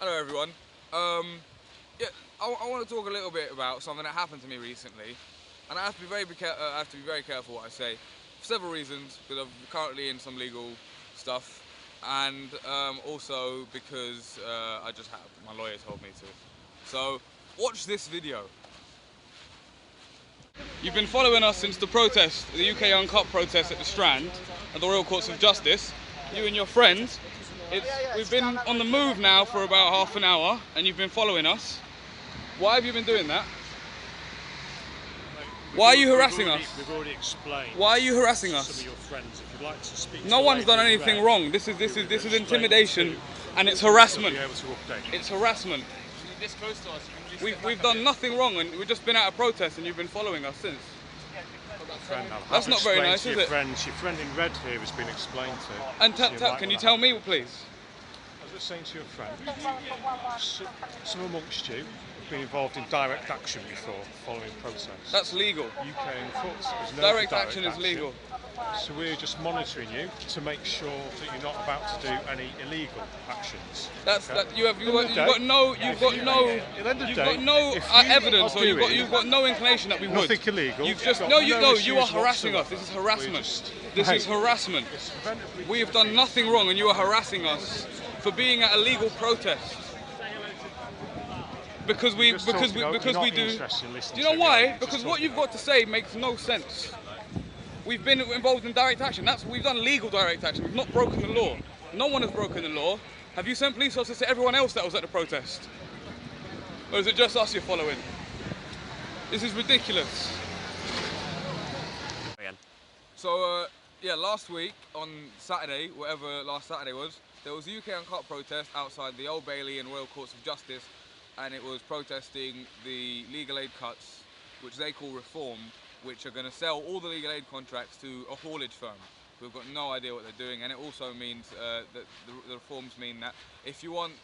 Hello everyone. Yeah, I want to talk a little bit about something that happened to me recently, and I have to be very careful what I say for several reasons. Because I'm currently in some legal stuff, and also because I just have my lawyer told me to. So watch this video. You've been following us since the protest, the UK Uncut protest at the Strand, at the Royal Courts of Justice. You and your friends. We've been on the move now for about half an hour, and you've been following us. Why have you been doing that? Why are you harassing us? We've already explained. Why are you harassing us? Some of your friends, if you'd like to speak. No one's done anything wrong. This is intimidation, and it's harassment. It's harassment. This close to us, you can just We've done nothing wrong, and we've just been at a protest, and you've been following us since. That's not very nice, is it? Your friend in red here has been explained to. And can you tell me, please? I was just saying to your friend, some amongst you have been involved in direct action before, following protests. That's legal. UK and courts. Direct action is legal. So we're just monitoring you to make sure that you're not about to do any illegal actions. You've got no evidence, or you've got no inclination that we would. Nothing illegal. You are harassing us. This is harassment. This is harassment. We have done nothing wrong, and you are harassing us for being at a legal protest. Because we do. Do you know why? Because what you've got to say makes no sense. We've been involved in direct action. We've done legal direct action. We've not broken the law. No one has broken the law. Have you sent police officers to everyone else that was at the protest? Or is it just us you're following? This is ridiculous. So, yeah, last week on Saturday, whatever last Saturday was, there was a UK Uncut protest outside the Old Bailey and Royal Courts of Justice, and it was protesting the legal aid cuts, which they call reform, which are going to sell all the legal aid contracts to a haulage firm. We've got no idea what they're doing, and it also means that the reforms mean that if you want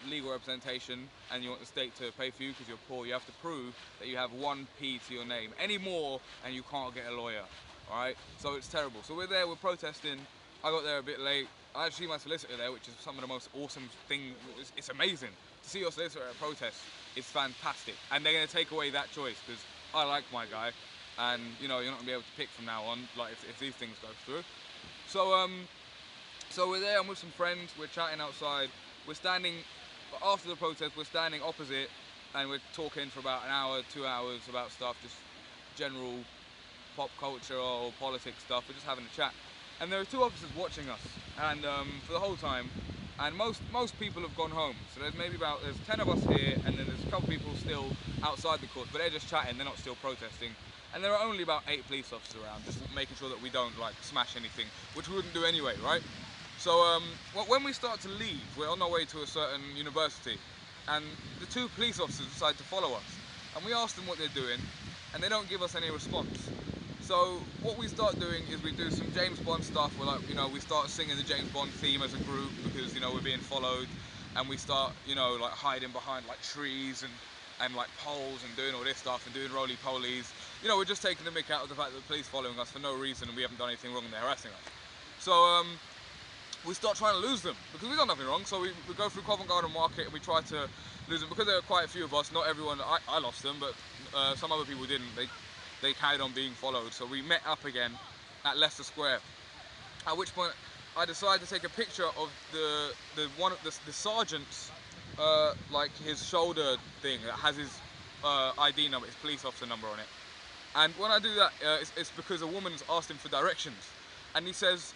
legal representation and you want the state to pay for you because you're poor, you have to prove that you have 1p to your name. Any more and you can't get a lawyer, alright? So it's terrible. So we're there, we're protesting. I got there a bit late. I actually see my solicitor there, which is some of the most awesome thing. It's amazing. To see your solicitor at a protest is fantastic. And they're going to take away that choice because I like my guy. And you know, you're not gonna be able to pick from now on, like if these things go through. So we're there, I'm with some friends, we're chatting outside, we're standing, after the protest, we're standing opposite and we're talking for about an hour, 2 hours about stuff, just general pop culture or politics stuff, we're just having a chat. And there are two officers watching us, and for the whole time, and most people have gone home. So there's 10 of us here, and then there's a couple people still outside the court, but they're just chatting, they're not still protesting. And there are only about 8 police officers around, just making sure that we don't like smash anything, which we wouldn't do anyway, right? So when we start to leave, we're on our way to a certain university, and the 2 police officers decide to follow us. And we ask them what they're doing, and they don't give us any response. So what we start doing is we do some James Bond stuff. We're like, we start singing the James Bond theme as a group because we're being followed, and we start like hiding behind like trees and like poles and doing all this stuff and doing roly-polies. We're just taking the mick out of the fact that the police are following us for no reason and we haven't done anything wrong and they're harassing us. So we start trying to lose them because we've done nothing wrong. So we go through Covent Garden Market and we try to lose them because there are quite a few of us. Not everyone, I lost them, but some other people didn't. They carried on being followed. So we met up again at Leicester Square. At which point I decided to take a picture of the sergeant's like his shoulder thing that has his ID number, his police officer number on it. And when I do that, it's because a woman's asked him for directions. And he says,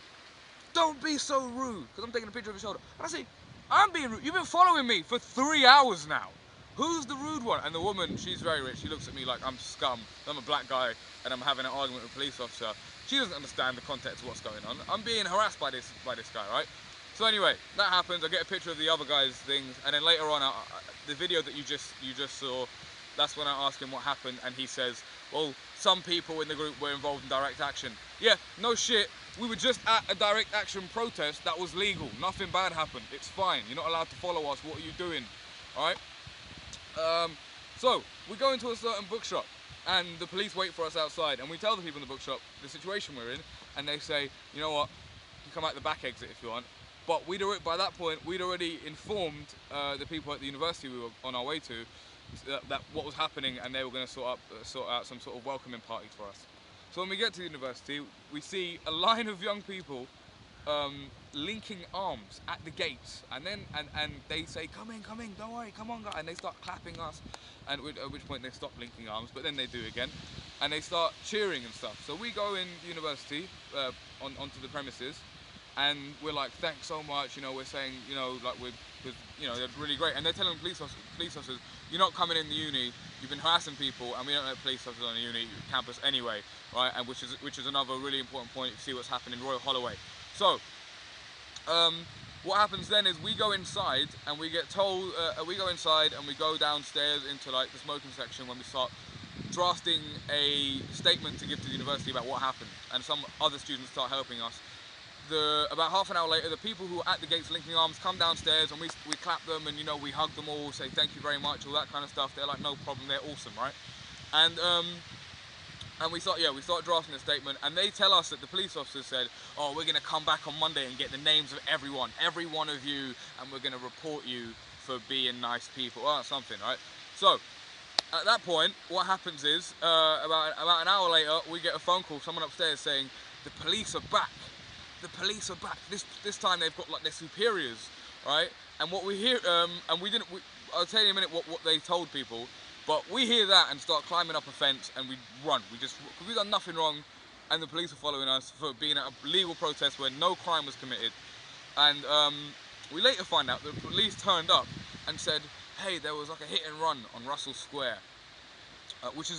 "Don't be so rude," because I'm taking a picture of his shoulder. And I say, "I'm being rude. You've been following me for 3 hours now. Who's the rude one?" And the woman, she's very rich. She looks at me like I'm scum. I'm a black guy and I'm having an argument with a police officer. She doesn't understand the context of what's going on. I'm being harassed by this guy, right? So anyway, that happens. I get a picture of the other guy's things, and then later on, the video that you just saw, that's when I ask him what happened, and he says, "Well, some people in the group were involved in direct action." Yeah, no shit. We were just at a direct action protest that was legal. Nothing bad happened. It's fine. You're not allowed to follow us. What are you doing? All right. So we go into a certain bookshop, and the police wait for us outside, and we tell the people in the bookshop the situation we're in, and they say, "You know what? You can come out the back exit if you want." But by that point, we'd already informed the people at the university we were on our way to that what was happening, and they were going to sort out some sort of welcoming party for us. So when we get to the university, we see a line of young people linking arms at the gates, and they say, come in, don't worry, come on, guys, and they start clapping us, and at which point they stop linking arms, but then they do again, and they start cheering and stuff. So we go in the university onto the premises, and we're like, thanks so much, you know, we're saying, you know, like you know, they're really great, and they're telling police officers, you're not coming in the uni, you've been harassing people, and we don't let police officers on the uni campus anyway, right? And which is another really important point if you see what's happening in Royal Holloway. So, what happens then is we go inside and we get told, we go inside and we go downstairs into like the smoking section when we start drafting a statement to give to the university about what happened, and some other students start helping us. About half an hour later, the people who are at the gates linking arms come downstairs, and we clap them, and you know, we hug them all, say thank you very much, all that kind of stuff. They're like, no problem, they're awesome, right? And we start drafting a statement, and they tell us that the police officers said, oh, we're going to come back on Monday and get the names of every one of you, and we're going to report you for being nice people, or something, right? So, at that point, what happens is, about an hour later, we get a phone call, someone upstairs saying, the police are back. The police are back. This time they've got like their superiors, right? And what we hear, I'll tell you in a minute what they told people, but we hear that and start climbing up a fence and we run. Because we've done nothing wrong, and the police are following us for being at a legal protest where no crime was committed. And we later find out that the police turned up and said, hey, there was like a hit and run on Russell Square, which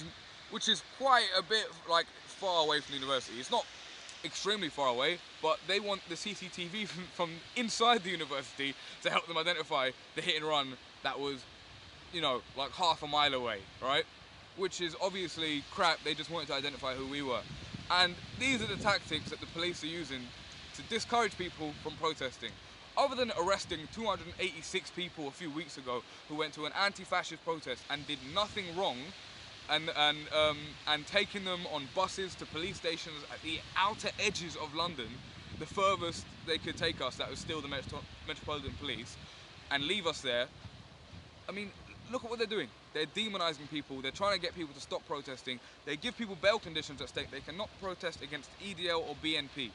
is quite a bit like far away from the university. It's not extremely far away, but they want the CCTV from inside the university to help them identify the hit and run that was, you know, like half a mile away, right? Which is obviously crap. They just wanted to identify who we were. And these are the tactics that the police are using to discourage people from protesting. Other than arresting 286 people a few weeks ago who went to an anti-fascist protest and did nothing wrong, and taking them on buses to police stations at the outer edges of London, the furthest they could take us, that was still the Metropolitan Police, and leave us there. I mean, look at what they're doing. They're demonising people, they're trying to get people to stop protesting, they give people bail conditions at stake. They cannot protest against EDL or BNP,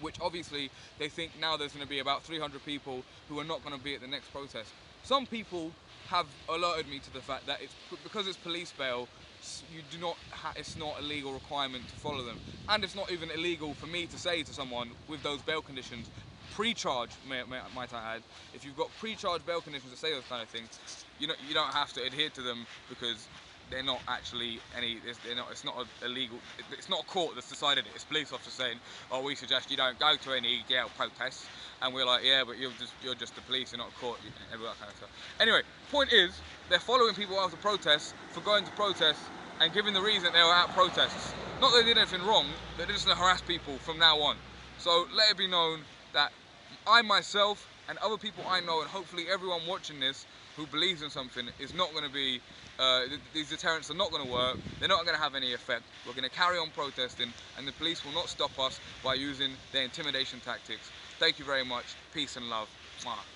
which obviously they think now there's going to be about 300 people who are not going to be at the next protest. Some people have alerted me to the fact that because it's police bail, it's not a legal requirement to follow them, and it's not even illegal for me to say to someone with those bail conditions, pre-charge, might I add, if you've got pre-charge bail conditions to say those kind of things, you don't have to adhere to them, because they're not actually it's not illegal. It's not a court that's decided it. It's police officers saying, oh, we suggest you don't go to any EDL protests, and we're like, yeah, but you're just the police, you're not a court, and all that kind of stuff. Anyway, point is, they're following people after protests for going to protests and giving the reason they were at protests. Not that they did anything wrong, they're just going to harass people from now on. So let it be known that I myself and other people I know, and hopefully everyone watching this who believes in something, is not going to be, these deterrents are not going to work, they're not going to have any effect. We're going to carry on protesting, and the police will not stop us by using their intimidation tactics. Thank you very much. Peace and love. Mwah.